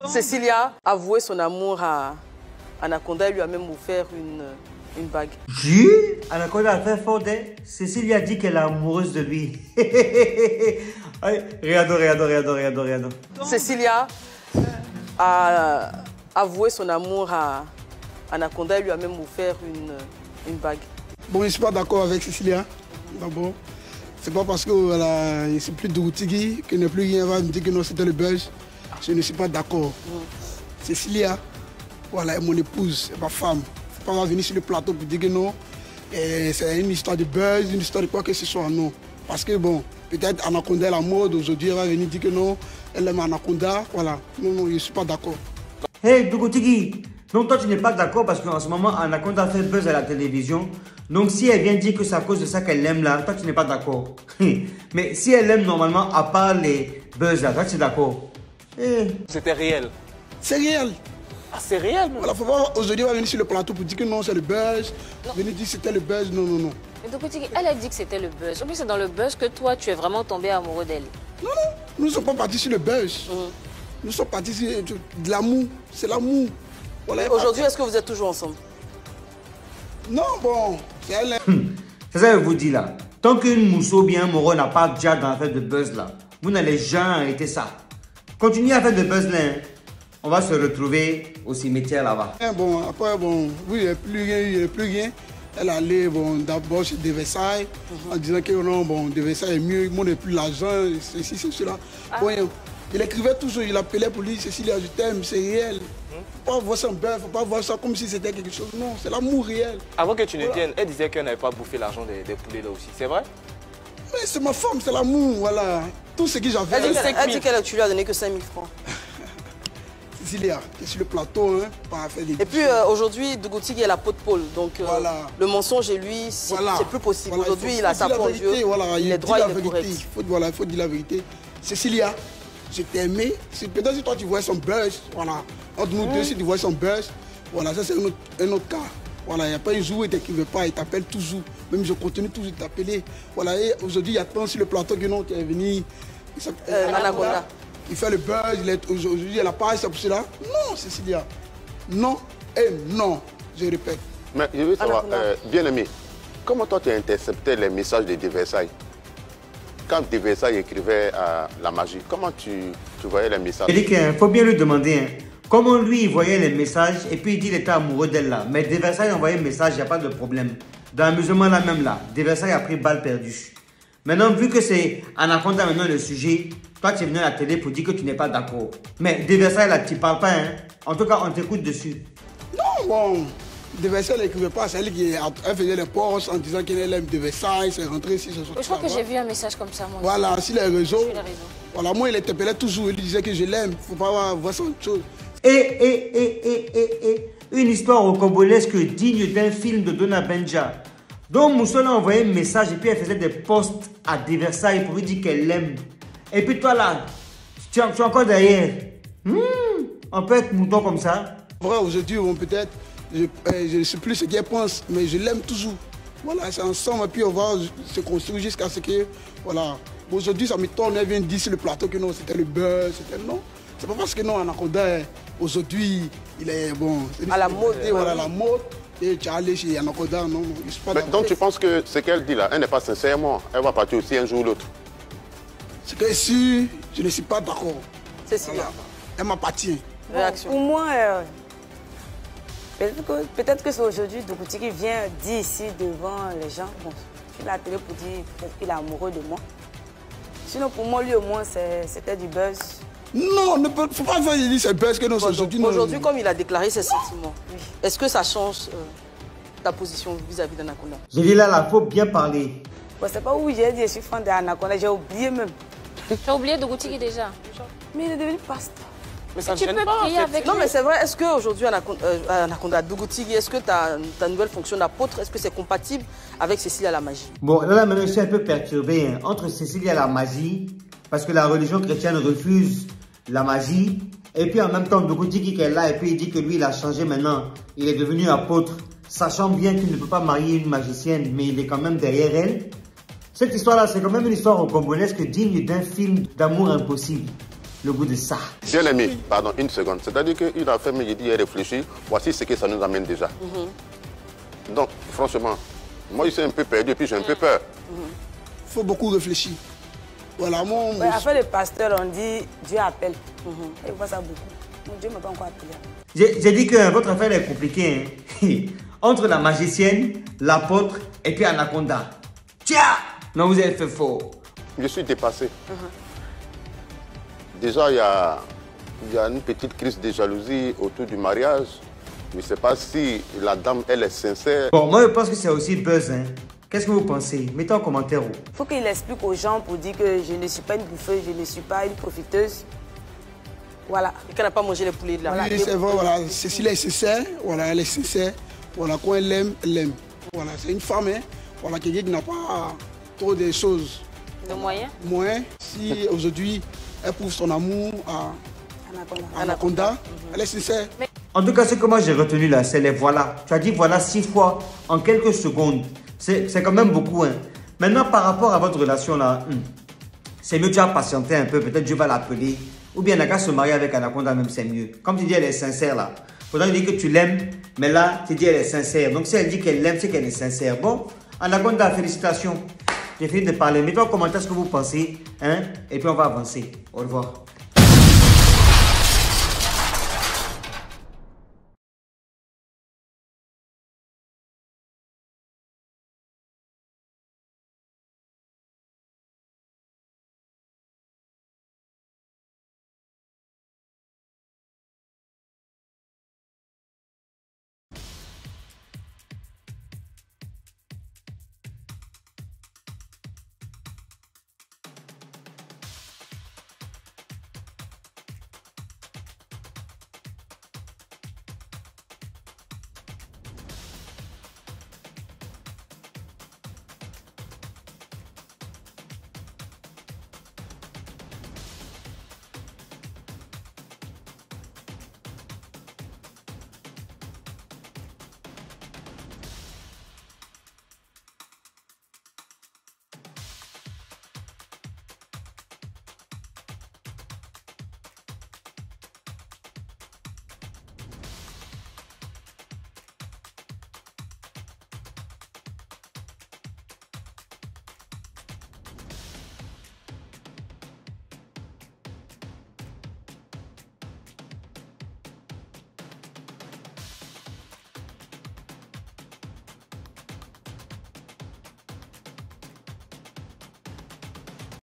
Cécilia a avoué son amour à Anaconda et lui a même offert une bague. Anaconda a fait fort d'elle. Cécilia dit qu'elle est amoureuse de lui. Regarde. Cécilia a avoué son amour à Anaconda et lui a même offert une bague. Bon, je ne suis pas d'accord avec Cécilia. D'abord, c'est pas parce que voilà, c'est plus Dougoutigui que ne plus rien va me dire que non, c'était le buzz. Je ne suis pas d'accord. Cécilia, voilà, est mon épouse, est ma femme. Il ne faut pas venir sur le plateau pour dire que non. C'est une histoire de buzz, une histoire de quoi que ce soit, non. Parce que bon, peut-être Anaconda est la mode, aujourd'hui elle va venir dire que non, elle aime Anaconda, voilà. Non, je ne suis pas d'accord. Hey, Dougoutigui, donc toi tu n'es pas d'accord parce qu'en ce moment Anaconda fait buzz à la télévision. Donc si elle vient dire que c'est à cause de ça qu'elle l'aime là, toi tu n'es pas d'accord. Mais si elle aime normalement, à part les buzz là, toi tu es d'accord. C'était réel. C'est réel. Ah, c'est réel, même. Voilà, faut pas aujourd'hui on va venir sur le plateau pour dire que non, c'est le buzz. Venir dire que c'était le buzz, non. Mais Dougoutigui, elle a dit que c'était le buzz. En plus, c'est dans le buzz que toi, tu es vraiment tombé amoureux d'elle. Non, nous ne sommes pas partis sur le buzz. Nous sommes partis sur de l'amour. C'est l'amour. Voilà, Aujourd'hui, est-ce que vous êtes toujours ensemble? Non, bon, c'est elle. C'est ça que je vous dis là. Tant qu'une mousseau bien Moro n'a pas déjà dans l'affaire de buzz là, vous n'allez jamais arrêter ça. Continuez à faire de buzz là. On va se retrouver au cimetière là-bas. Bon, après, bon, oui, il n'y a plus rien. Elle allait bon, d'abord chez De Versailles en disant que non, bon, De Versailles est mieux, moi n'ai plus l'argent, ceci, c'est cela. Bon, il écrivait toujours, il appelait pour lui, Cécilia, je t'aime, c'est réel. Faut pas voir ça en bœuf, faut pas voir ça comme si c'était quelque chose. Non, c'est l'amour réel. Avant que tu ne viennes, elle disait qu'elle n'avait pas bouffé l'argent des poulets là aussi. C'est vrai? Mais c'est ma femme, c'est l'amour, voilà. Tout ce que j'avais. Elle dit que tu lui as donné que 5 000 francs. Cécilia, qui est sur le plateau, hein, pas faire des... Et puis aujourd'hui, Dougoutigui est la peau de Paul. Donc voilà. le mensonge et lui, c'est plus possible. Voilà, aujourd'hui, il a sa foi en Dieu. Voilà, il est droit, il est correct. Il faut dire la vérité. Cécilia, je t'ai aimé. Peut-être si toi tu vois son buzz, voilà. Entre nous deux, si tu vois son buzz, voilà, ça c'est un autre cas. Voilà, il n'y a pas un jour où il ne t'écrivait pas, il t'appelle toujours. Même je continue toujours de t'appeler. Voilà, et aujourd'hui, il y a tant sur le plateau que non, tu es venu. Anaconda. Il fait le buzz, aujourd'hui, il a la page, c'est pour cela. Non, Cécilia. Non et non, je répète. Mais je veux savoir, bien-aimé, comment toi tu as intercepté les messages de Versailles? Quand De Versailles écrivait à la magie, comment tu voyais les messages? Il dit qu'il faut bien lui demander comment lui il voyait les messages et puis il dit qu'il était amoureux d'elle là. Mais De Versailles envoyait un message, il n'y a pas de problème. Dans l'amusement là même là, De Versailles a pris balle perdue. Maintenant, vu que c'est Anaconda maintenant le sujet, toi tu es venu à la télé pour dire que tu n'es pas d'accord. Mais De Versailles là, tu ne parles pas, hein. En tout cas, on t'écoute dessus. Non, bon, De Versailles n'écrivait pas, c'est elle qui faisait les posts en disant qu'elle aime De Versailles, c'est rentré ici, ce soir. Je crois que j'ai vu un message comme ça, moi. Voilà, sur les réseaux. Voilà, moi il interpellait toujours, il disait que je l'aime, il ne faut pas voir ça autre chose. Une histoire rocambolesque digne d'un film de Donna Benja. Donc Moussola a envoyé un message et puis elle faisait des posts à De Versailles pour lui dire qu'elle l'aime. Et puis toi là, tu es encore derrière. On peut être mouton comme ça. Vrai, aujourd'hui, peut-être, je ne sais plus ce qu'elle pense, mais je l'aime toujours. Voilà, c'est ensemble et puis on va se construire jusqu'à ce que, voilà. Aujourd'hui, ça m'étonne, elle vient dire sur le plateau que non, c'était le beurre, c'était non. C'est pas parce que non, Anaconda, aujourd'hui, il est bon. À la mode. Voilà, la mode. Et tu es allé chez Anaconda, non. Mais donc tu penses que ce qu'elle dit là, elle n'est pas sincèrement, elle va partir aussi un jour ou l'autre? C'est que si je ne suis pas d'accord. C'est ça. Voilà. Elle m'appartient. Réaction. Pour moi, peut-être que c'est aujourd'hui Dougoutigui qui vient dire ici devant les gens, bon, sur la télé pour dire peut-être qu'il est amoureux de moi. Sinon, pour moi, lui au moins, c'était du buzz. Non, il ne faut pas dire c'est buzz que nous aujourd'hui. Aujourd'hui, comme il a déclaré ses sentiments, est-ce que ça change ta position vis-à-vis d'Anaconda? J'ai dit là, il faut bien parler. Bon, c'est pas où j'ai dit je suis fan d'Anaconda, j'ai oublié même. Tu as oublié Dougoutigui déjà? Mais il est devenu pasteur. Mais ça ne tu gêne peux pas, prier avec lui. Non, mais c'est vrai, est-ce qu'aujourd'hui, Anaconda, Dougoutigui, est-ce que ta nouvelle fonction d'apôtre, est-ce que c'est compatible avec Cécilia la magie? Bon, là maintenant, je suis un peu perturbé entre Cécilia la magie, parce que la religion chrétienne refuse la magie, et puis en même temps, Dougoutigui qui est là, et puis il dit que lui, il a changé maintenant, il est devenu apôtre, sachant bien qu'il ne peut pas marier une magicienne, mais il est quand même derrière elle. Cette histoire-là, c'est quand même une histoire rocambolesque digne d'un film d'amour impossible. le goût de ça. Bien aimé, pardon, une seconde. C'est-à-dire qu'une affaire, il dit, il réfléchit, voici ce que ça nous amène déjà. Donc, franchement, moi, je suis un peu perdu et puis j'ai un peu peur. Il faut beaucoup réfléchir. Voilà, moi... Ouais, après le pasteur, on dit Dieu appelle. Et voit ça beaucoup. Mon Dieu ne m'a pas encore appelé. J'ai dit que votre affaire est compliquée. Hein? Entre la magicienne, l'apôtre et puis Anaconda. Tiens! Non, vous avez fait faux. Je suis dépassé. Déjà, il y a une petite crise de jalousie autour du mariage. Je ne sais pas si la dame, elle est sincère. Bon, moi, je pense que c'est aussi buzz. Hein? Qu'est-ce que vous pensez? Mettez en commentaire. Il faut qu'il explique aux gens pour dire que je ne suis pas une bouffeuse, je ne suis pas une profiteuse. Voilà. Et qu'elle n'a pas mangé les poulets de la Oui, c'est vrai, voilà. Cécile est sincère, voilà, elle est sincère. Voilà, quand elle aime, elle aime. Voilà, c'est une femme, hein. Voilà, quelqu'un qui n'a pas trop de choses. De moyens? Moins, si aujourd'hui, elle prouve son amour à Anaconda, elle est sincère. En tout cas, ce que moi j'ai retenu là, c'est les voilà. Tu as dit voilà 6 fois en quelques secondes. C'est quand même beaucoup. Hein. Maintenant, par rapport à votre relation là, c'est mieux tu as patienté un peu. Peut-être Dieu va l'appeler. Ou bien n'a qu'à se marier avec Anaconda, même c'est mieux. Comme tu dis, elle est sincère là. Faudrait dire que tu l'aimes, mais là, tu dis elle est sincère. Donc si elle dit qu'elle l'aime, c'est qu'elle est sincère. Bon, Anaconda, félicitations. J'ai fini de parler. Mettez en commentaire ce que vous pensez. Hein, et puis on va avancer. Au revoir.